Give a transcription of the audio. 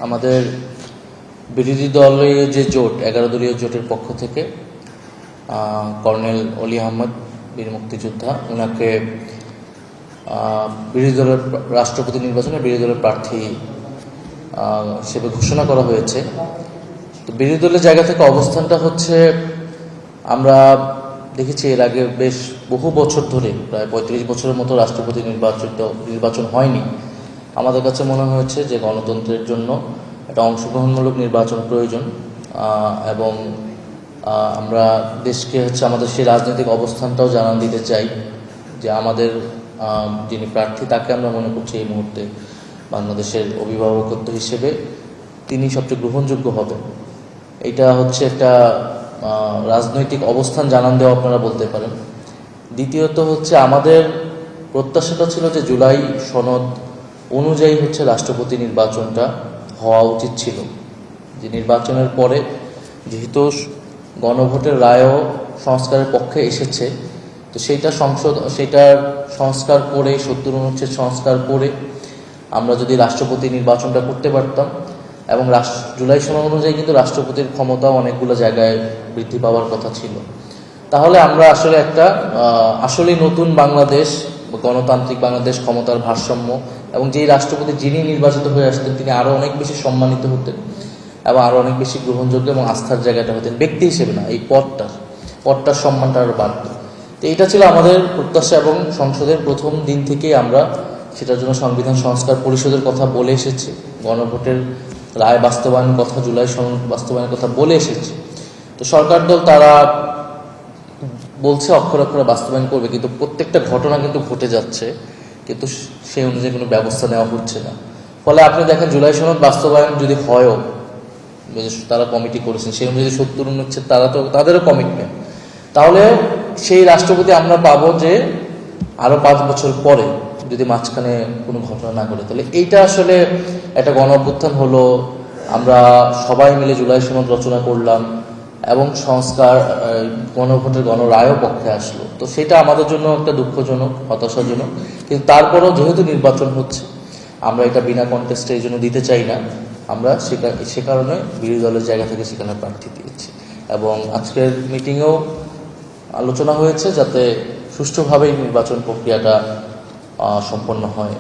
আমাদের বিরোধী দলের যে জোট 11 দলীয় জোটের পক্ষ থেকে কর্নেল অলি আহমদ বীর মুক্তিযোদ্ধা ওনাকে বিরোধী দলের রাষ্ট্রপতি নির্বাচনে বিরোধী দলের প্রার্থী হিসেবে ঘোষণা করা হয়েছে। তো বিরোধী দলের জায়গা থেকে অবস্থানটা হচ্ছে, আমরা দেখেছি এর আগে বেশ বহু বছর ধরে প্রায় 35 বছরের মতো রাষ্ট্রপতি নির্বাচন হয়নি। আমাদের কাছে মনে হয়েছে যে গণতন্ত্রের জন্য একটা অংশগ্রহণমূলক নির্বাচন প্রয়োজন এবং আমরা দেশকে আমাদের সেই রাজনৈতিক অবস্থানটাও জানান দিতে চাই যে আমাদের যিনি প্রার্থী তাকে আমরা মনে করছি এই মুহূর্তে বাংলাদেশের অভিভাবকত্ব হিসেবে তিনি সবচেয়ে গ্রহণযোগ্য হবেন। এইটা হচ্ছে একটা রাজনৈতিক অবস্থান জানান দেওয়া আপনারা বলতে পারেন। দ্বিতীয়ত হচ্ছে আমাদের প্রত্যাশাটা ছিল যে জুলাই সনদ অনুযায়ী রাষ্ট্রপতি নির্বাচনটা হওয়া উচিত ছিল। যে নির্বাচনের পরে যেহেতু গণভোটের রায়ও সংস্কারের পক্ষে এসেছে, তো সেইটার সংস্কার করে 70 অনুচ্ছেদ সংস্কার করে আমরা যদি রাষ্ট্রপতি নির্বাচনটা করতে পারতাম এবং জুলাই সনদ অনুযায়ী কিন্তু রাষ্ট্রপতির ক্ষমতাও অনেকগুলো জায়গায় বৃদ্ধি পাওয়ার কথা ছিল, তাহলে আমরা আসলে একটা আসলেই নতুন বাংলাদেশ, গণতান্ত্রিক বাংলাদেশ, ক্ষমতার ভারসাম্য এবং যেই রাষ্ট্রপতি যিনি নির্বাচিত হয়ে আসতেন তিনি আরও অনেক বেশি সম্মানিত হতেন এবং আরও অনেক বেশি গ্রহণযোগ্য এবং আস্থার জায়গাটা হতেন, ব্যক্তি হিসেবে না, এই পদটার সম্মানটা আরও বাড়ত। তো এটা ছিল আমাদের প্রত্যাশা এবং সংসদের প্রথম দিন থেকেই আমরা সেটার জন্য সংবিধান সংস্কার পরিষদের কথা বলে এসেছি, গণভোটের রায় বাস্তবায়নের কথা, জুলাই সনদ বাস্তবায়নের কথা বলে এসেছি। তো সরকার দল তারা বলছে অক্ষরে অক্ষরে বাস্তবায়ন করবে, কিন্তু প্রত্যেকটা ঘটনা কিন্তু ঘটে যাচ্ছে, কিন্তু সেই অনুযায়ী কোনো ব্যবস্থা নেওয়া হচ্ছে না। ফলে আপনি দেখেন জুলাই সনদ বাস্তবায়ন যদি হয়ও, তারা কমিটি করেছেন সেই অনুযায়ী 70 অনুচ্ছেদ তাদেরও কমিটমেন্ট, তাহলে সেই রাষ্ট্রপতি আমরা পাবো যে আরো 5 বছর পরে, যদি মাঝখানে কোনো ঘটনা না ঘটে। তাহলে এইটা আসলে একটা গণ অভ্যুত্থান হলো, আমরা সবাই মিলে জুলাই সনদ রচনা করলাম এবং সংস্কার গণভোটের গণরায়ও পক্ষে আসলো, তো সেটা আমাদের জন্য একটা দুঃখজনক, হতাশাজনক। কিন্তু তারপরেও যেহেতু নির্বাচন হচ্ছে, আমরা এটা বিনা কন্টেস্টে এই জন্য দিতে চাই না, আমরা সে কারণে বিরোধী দলের জায়গা থেকে সেখানে প্রার্থী দিয়েছি। এবং আজকের মিটিংয়েও আলোচনা হয়েছে যাতে সুষ্ঠুভাবেই নির্বাচন প্রক্রিয়াটা সম্পন্ন হয়।